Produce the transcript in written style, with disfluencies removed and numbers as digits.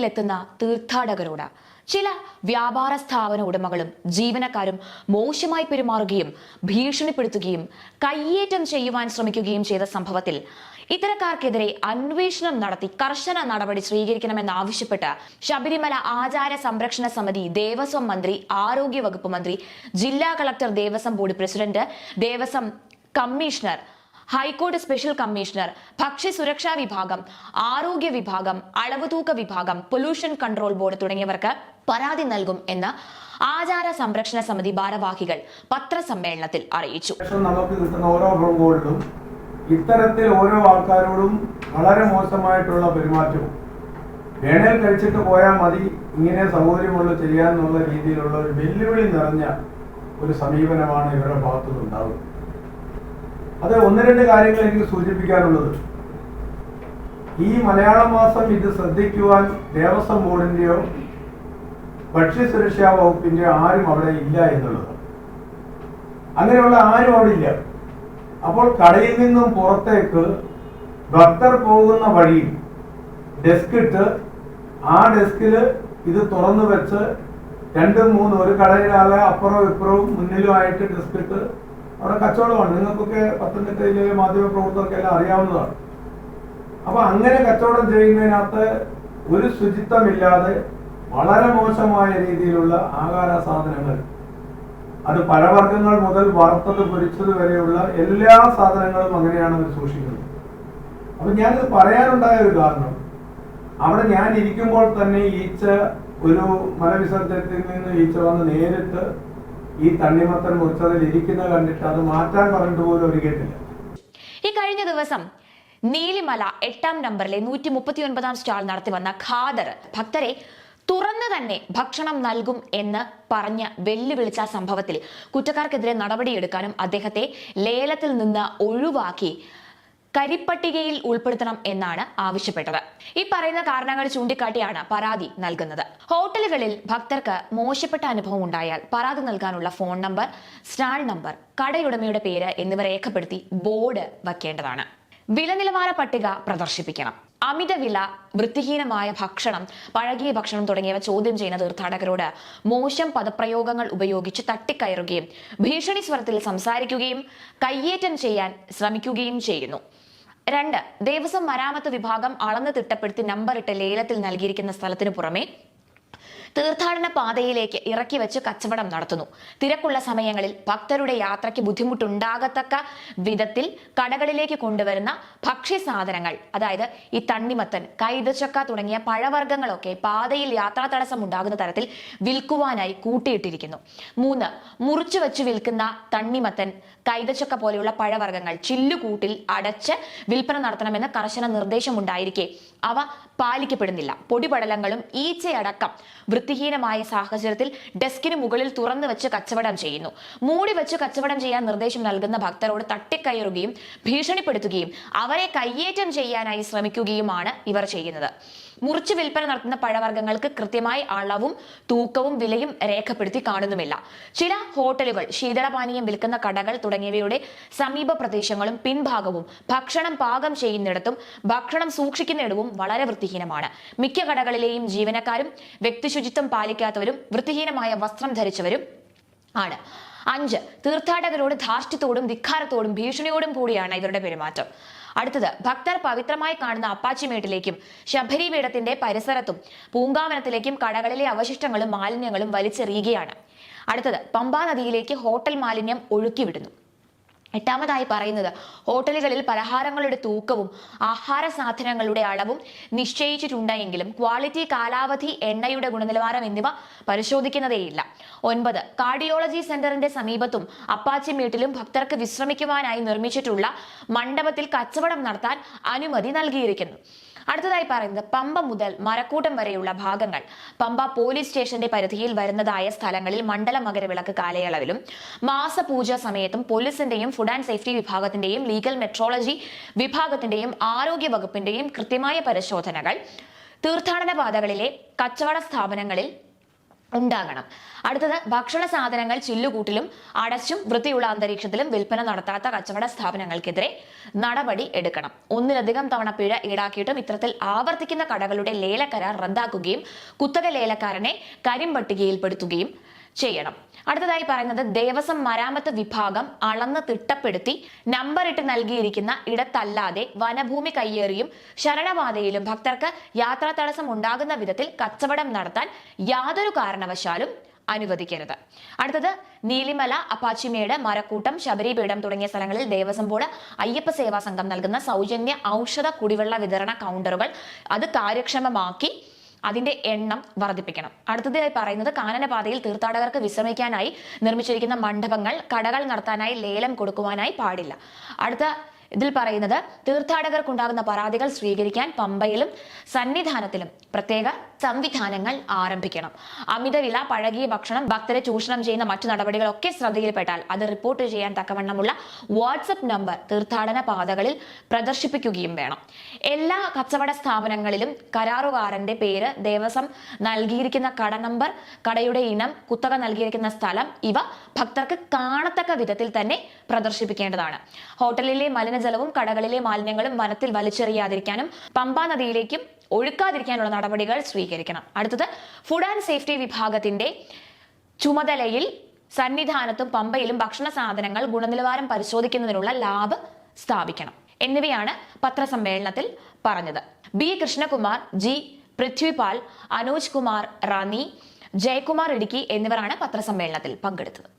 ശബരിമലയിലെത്തുന്ന തീർത്ഥാടകരോട് ചില വ്യാപാര സ്ഥാപന ഉടമകളും ജീവനക്കാരും മോശമായി പെരുമാറുകയും ഭീഷണിപ്പെടുത്തുകയും കയ്യേറ്റം ചെയ്യുവാൻ ശ്രമിക്കുകയും ചെയ്ത സംഭവത്തിൽ ഇത്തരക്കാർക്കെതിരെ അന്വേഷണം നടത്തി കർശന നടപടി സ്വീകരിക്കണമെന്നാവശ്യപ്പെട്ട് ശബരിമല ആചാര സംരക്ഷണ സമിതി, ദേവസ്വം മന്ത്രി, ആരോഗ്യ വകുപ്പ് മന്ത്രി, ജില്ലാ collector, Devaswom board president, Devaswom commissioner, ഹൈക്കോടതി സ്പെഷ്യൽ കമ്മീഷണർ, ഭക്ഷ്യ സുരക്ഷാ വിഭാഗം, ആരോഗ്യ വിഭാഗം, അളവുതൂക്ക വിഭാഗം, പൊല്യൂഷൻ കൺട്രോൾ ബോർഡ് തുടങ്ങിയവർക്ക് പരാതി നൽകും എന്ന് ആചാര സംരക്ഷണ സമിതി ഭാരവാഹികൾ പത്രസമ്മേളനത്തിൽ അറിയിച്ചു. നമുക്ക് കിട്ടുന്ന ഓരോ ഫോൺ കോളിലും ഇത്തരത്തിൽ ഓരോ ആൾക്കാരോടും വളരെ മോശമായിട്ടുള്ള പെരുമാറ്റവും വേണേൽ കഴിച്ചിട്ട് പോയാൽ മതി, ഇങ്ങനെ സൗകര്യമുള്ള ചെയ്യാന്നുള്ള രീതിയിലുള്ള ഒരു വെല്ലുവിളി നിറഞ്ഞ ഒരു സമീപനമാണ് ഇവരുടെ ഭാഗത്തുനിന്നുണ്ടാവുന്നത്. അത് ഒന്ന് രണ്ട് കാര്യങ്ങൾ എനിക്ക് സൂചിപ്പിക്കാനുള്ളത്, ഈ മലയാളം മാസം ഇത് ശ്രദ്ധിക്കുവാൻ ദേവസ്വം ബോർഡിന്റെയോ ഭക്ഷ്യസുരക്ഷാ വകുപ്പിന്റെയോ ആരും അവിടെ ഇല്ല എന്നുള്ളത്. അങ്ങനെയുള്ള ആരും അവിടെ ഇല്ല. അപ്പോൾ കടയിൽ നിന്നും പുറത്തേക്ക് ഭക്തർ പോകുന്ന വഴിയിൽ ഡെസ്ക് ഇട്ട് ആ ഡെസ്കിൽ ഇത് തുറന്നു വെച്ച് രണ്ടും മൂന്നും ഒരു കടയിലാകെ അപ്പുറവും ഇപ്പുറവും മുന്നിലുമായിട്ട് ഡെസ്ക് ഇട്ട് അവിടെ കച്ചവടമാണ്. നിങ്ങൾക്കൊക്കെ പത്തനംതിട്ടയിലെ മാധ്യമ പ്രവർത്തകർക്കെല്ലാം അറിയാവുന്നതാണ്. അപ്പൊ അങ്ങനെ കച്ചവടം ചെയ്യുന്നതിനകത്ത് ഒരു ശുചിത്വമില്ലാതെ വളരെ മോശമായ രീതിയിലുള്ള ആഹാര സാധനങ്ങൾ, അത് പഴവർഗ്ഗങ്ങൾ മുതൽ വറുത്തത് പൊരിച്ചത് വരെയുള്ള എല്ലാ സാധനങ്ങളും അങ്ങനെയാണ് അവർ സൂക്ഷിക്കുന്നത്. അപ്പൊ ഞാനിത് പറയാനുണ്ടായ ഒരു കാരണം, അവിടെ ഞാൻ ഇരിക്കുമ്പോൾ തന്നെ ഈച്ച, ഒരു മലവിസർജനത്തിൽ നിന്ന് ഈച്ച വന്ന് നേരിട്ട് ഈ തണ്ണിമത്തൻ മുറിച്ചതിൽ ഇരിക്കുന്ന കണ്ടിട്ട് അത് മാറ്റാൻ പറഞ്ഞിട്ട് പോലും അവർ കേട്ടില്ല. ഈ കഴിഞ്ഞ ദിവസം നീലിമല 8-ാം നമ്പറിലെ 139-ാം സ്റ്റാൾ നടത്തി വന്ന ഖാദർ ഭക്തരെ തുറന്നു തന്നെ ഭക്ഷണം നൽകും എന്ന് പറഞ്ഞ് വെല്ലുവിളിച്ച സംഭവത്തിൽ കുറ്റക്കാർക്കെതിരെ നടപടിയെടുക്കാനും അദ്ദേഹത്തെ ലേലത്തിൽ നിന്ന് ഒഴിവാക്കി കരിപ്പട്ടികയിൽ ഉൾപ്പെടുത്തണം എന്നാണ് ആവശ്യപ്പെട്ടത്. ഈ പറയുന്ന കാരണങ്ങൾ ചൂണ്ടിക്കാട്ടിയാണ് പരാതി നൽകുന്നത്. ഹോട്ടലുകളിൽ ഭക്തർക്ക് മോശപ്പെട്ട അനുഭവം ഉണ്ടായാൽ പരാതി നൽകാനുള്ള ഫോൺ നമ്പർ, സ്റ്റാൾ നമ്പർ, കടയുടമയുടെ പേര് എന്നിവ രേഖപ്പെടുത്തി ബോർഡ് വയ്ക്കേണ്ടതാണ്. വില നിലവാര പട്ടിക പ്രദർശിപ്പിക്കണം. അമിത വില, വൃത്തിഹീനമായ ഭക്ഷണം, പഴകിയ ഭക്ഷണം തുടങ്ങിയവ ചോദ്യം ചെയ്യുന്ന തീർത്ഥാടകരോട് മോശം പദപ്രയോഗങ്ങൾ ഉപയോഗിച്ച് തട്ടിക്കയറുകയും ഭീഷണി സ്വരത്തിൽ സംസാരിക്കുകയും കയ്യേറ്റം ചെയ്യാൻ ശ്രമിക്കുകയും ചെയ്യുന്നു. 2. ദേവസ്വം മരാമത്ത് വിഭാഗം അളന്ന് തിട്ടപ്പെടുത്തി നമ്പറിട്ട് ലേലത്തിൽ നൽകിയിരിക്കുന്ന സ്ഥലത്തിനു പുറമെ തീർത്ഥാടന പാതയിലേക്ക് ഇറക്കി വെച്ച് കച്ചവടം നടത്തുന്നു. തിരക്കുള്ള സമയങ്ങളിൽ ഭക്തരുടെ യാത്രയ്ക്ക് ബുദ്ധിമുട്ടുണ്ടാകത്തക്ക വിധത്തിൽ കടകളിലേക്ക് കൊണ്ടുവരുന്ന ഭക്ഷ്യസാധനങ്ങൾ, അതായത് ഈ തണ്ണിമത്തൻ, കൈതച്ചക്ക തുടങ്ങിയ പഴവർഗ്ഗങ്ങളൊക്കെ പാതയിൽ യാത്രാ തടസ്സം ഉണ്ടാകുന്ന തരത്തിൽ വിൽക്കുവാനായി കൂട്ടിയിട്ടിരിക്കുന്നു. 3. മുറിച്ചു വെച്ച് വിൽക്കുന്ന തണ്ണിമത്തൻ, കൈതച്ചക്ക പോലെയുള്ള പഴവർഗ്ഗങ്ങൾ ചില്ലുകൂട്ടിൽ അടച്ച് വിൽപ്പന നടത്തണമെന്ന് കർശന നിർദ്ദേശമുണ്ടായിരിക്കെ അവ പാലിക്കപ്പെടുന്നില്ല. പൊടിപടലങ്ങളും ഈച്ചയടക്കം വൃത്തിഹീനമായ സാഹചര്യത്തിൽ ഡെസ്കിന് മുകളിൽ തുറന്നു വെച്ച് കച്ചവടം ചെയ്യുന്നു. മൂടി വെച്ച് കച്ചവടം ചെയ്യാൻ നിർദ്ദേശം നൽകുന്ന ഭക്തരോട് തട്ടിക്കയറുകയും ഭീഷണിപ്പെടുത്തുകയും അവരെ കയ്യേറ്റം ചെയ്യാനായി ശ്രമിക്കുകയുമാണ് ഇവർ ചെയ്യുന്നത്. മുറിച്ച് വിൽപ്പന നടത്തുന്ന പഴവർഗ്ഗങ്ങൾക്ക് കൃത്യമായി അളവും തൂക്കവും വിലയും രേഖപ്പെടുത്തി കാണുന്നുമില്ല. ചില ഹോട്ടലുകൾ, ശീതളപാനീയം വിൽക്കുന്ന കടകൾ തുടങ്ങിയവയുടെ സമീപ പ്രദേശങ്ങളും പിൻഭാഗവും ഭക്ഷണം പാകം ചെയ്യുന്നിടത്തും ഭക്ഷണം സൂക്ഷിക്കുന്നിടവും വളരെ വൃത്തിഹീനമാണ്. മിക്ക കടകളിലെയും ജീവനക്കാരും വ്യക്തിശുചിത്വം പാലിക്കാത്തവരും വൃത്തിഹീനമായ വസ്ത്രം ധരിച്ചവരും ആണ്. 5. തീർത്ഥാടകരോട് ധാർഷ്ട്യത്തോടും ധിക്കാരത്തോടും ഭീഷണിയോടും കൂടിയാണ് ഇവരുടെ പെരുമാറ്റം. അടുത്തത്, ഭക്തർ പവിത്രമായി കാണുന്ന അപ്പാച്ചിമേട്ടിലേക്കും ശബരിപീഠത്തിന്റെ പരിസരത്തും പൂങ്കാവനത്തിലേക്കും കടകളിലെ അവശിഷ്ടങ്ങളും മാലിന്യങ്ങളും വലിച്ചെറിയുകയാണ്. അടുത്തത്, പമ്പാ നദിയിലേക്ക് ഹോട്ടൽ മാലിന്യം ഒഴുക്കിവിടുന്നു. 8ാമതായി പറയുന്നത്, ഹോട്ടലുകളിൽ പലഹാരങ്ങളുടെ തൂക്കവും ആഹാര സാധനങ്ങളുടെ അളവും നിശ്ചയിച്ചിട്ടുണ്ടെങ്കിലും ക്വാളിറ്റി, കാലാവധി, എണ്ണയുടെ ഗുണനിലവാരം എന്നിവ പരിശോധിക്കുന്നതേയില്ല. 9. കാർഡിയോളജി സെന്ററിന്റെ സമീപത്തും അപ്പാച്ചിമേട്ടിലും ഭക്തർക്ക് വിശ്രമിക്കുവാനായി നിർമ്മിച്ചിട്ടുള്ള മണ്ഡപത്തിൽ കച്ചവടം നടത്താൻ അനുമതി നൽകിയിരിക്കുന്നു. അടുത്തതായി പറയുന്നത്, പമ്പ മുതൽ മരക്കൂട്ടം വരെയുള്ള ഭാഗങ്ങൾ പമ്പ പോലീസ് സ്റ്റേഷന്റെ പരിധിയിൽ വരുന്നതായ സ്ഥലങ്ങളിൽ മണ്ഡല മകരവിളക്ക് കാലയളവിലും മാസപൂജ സമയത്തും പോലീസിന്റെയും ഫുഡ് ആൻഡ് സേഫ്റ്റി വിഭാഗത്തിന്റെയും ലീഗൽ മെട്രോളജി വിഭാഗത്തിന്റെയും ആരോഗ്യ വകുപ്പിന്റെയും കൃത്യമായ പരിശോധനകൾ തീർത്ഥാടന പാതകളിലെ കച്ചവട സ്ഥാപനങ്ങളിൽ ഉണ്ടാകണം. അടുത്തത് ഭക്ഷണ സാധനങ്ങൾ ചില്ലുകൂട്ടിലും അടച്ചും വൃത്തിയുള്ള അന്തരീക്ഷത്തിലും വിൽപ്പന നടത്താത്ത കച്ചവട സ്ഥാപനങ്ങൾക്കെതിരെ നടപടി എടുക്കണം. ഒന്നിലധികം തവണ പിഴ ഈടാക്കിയിട്ടും ഇത്തരത്തിൽ ആവർത്തിക്കുന്ന കടകളുടെ ലേലക്കരാർ റദ്ദാക്കുകയും കുത്തക ലേലക്കാരനെ കരിമ്പട്ടികയിൽപ്പെടുത്തുകയും ചെയ്യണം. അടുത്തതായി പറയുന്നത് ദേവസ്വം മരാമത്ത് വിഭാഗം അളന്ന് തിട്ടപ്പെടുത്തി നമ്പറിട്ട് നൽകിയിരിക്കുന്ന ഇടത്തല്ലാതെ വനഭൂമി കയ്യേറിയും ശരണപാതയിലും ഭക്തർക്ക് യാത്രാ തടസ്സം ഉണ്ടാകുന്ന വിധത്തിൽ കച്ചവടം നടത്താൻ യാതൊരു കാരണവശാലും അനുവദിക്കരുത്. അടുത്തത് നീലിമല, അപ്പാച്ചിമേട്, മരക്കൂട്ടം, ശബരിപീഠം തുടങ്ങിയ സ്ഥലങ്ങളിൽ ദേവസ്വം ബോർഡ്, അയ്യപ്പ സേവാ സംഘം നൽകുന്ന സൗജന്യ ഔഷധ കുടിവെള്ള വിതരണ കൗണ്ടറുകൾ അത് കാര്യക്ഷമമാക്കി അതിന്റെ എണ്ണം വർദ്ധിപ്പിക്കണം. അടുത്തതായി പറയുന്നത് കാനനപാതയിൽ തീർത്ഥാടകർക്ക് വിശ്രമിക്കാനായി നിർമ്മിച്ചിരിക്കുന്ന മണ്ഡപങ്ങൾ കടകൾ നടത്താനായി ലേലം കൊടുക്കുവാനായി പാടില്ല. അടുത്ത ഇതിൽ പറയുന്നത് തീർത്ഥാടകർക്കുണ്ടാകുന്ന പരാതികൾ സ്വീകരിക്കാൻ പമ്പയിലും സന്നിധാനത്തിലും പ്രത്യേക സംവിധാനങ്ങൾ ആരംഭിക്കണം. അമിതവില, പഴകിയ ഭക്ഷണം, ഭക്തരെ ചൂഷണം ചെയ്യുന്ന മറ്റു നടപടികളൊക്കെ ശ്രദ്ധയിൽപ്പെട്ടാൽ അത് റിപ്പോർട്ട് ചെയ്യാൻ തക്കവണ്ണമുള്ള വാട്സപ്പ് നമ്പർ തീർത്ഥാടന പാതകളിൽ പ്രദർശിപ്പിക്കുകയും വേണം. എല്ലാ കച്ചവട സ്ഥാപനങ്ങളിലും കരാറുകാരന്റെ പേര്, ദേവസ്വം നൽകിയിരിക്കുന്ന കട നമ്പർ, കടയുടെ ഇനം, കുത്തക നൽകിയിരിക്കുന്ന സ്ഥലം ഇവ ഭക്തർക്ക് കാണത്തക്ക വിധത്തിൽ തന്നെ പ്രദർശിപ്പിക്കേണ്ടതാണ്. ഹോട്ടലിലെ മലിനജലവും കടകളിലെ മാലിന്യങ്ങളും വനത്തിൽ വലിച്ചെറിയാതിരിക്കാനും പമ്പാ നദിയിലേക്കും ഒഴുക്കാതിരിക്കാനുള്ള നടപടികൾ സ്വീകരിക്കണം. അടുത്തത് ഫുഡ് ആൻഡ് സേഫ്റ്റി വിഭാഗത്തിന്റെ ചുമതലയിൽ സന്നിധാനത്തും പമ്പയിലും ഭക്ഷണ സാധനങ്ങൾ ഗുണനിലവാരം പരിശോധിക്കുന്നതിനുള്ള ലാബ് സ്ഥാപിക്കണം എന്നിവയാണ് പത്രസമ്മേളനത്തിൽ പറഞ്ഞത്. ബി കൃഷ്ണകുമാർ, ജി പൃഥ്വിപാൽ, അനോജ് കുമാർ റാന്നി, ജയകുമാർ ഇടുക്കി എന്നിവരാണ് പത്രസമ്മേളനത്തിൽ പങ്കെടുത്തത്.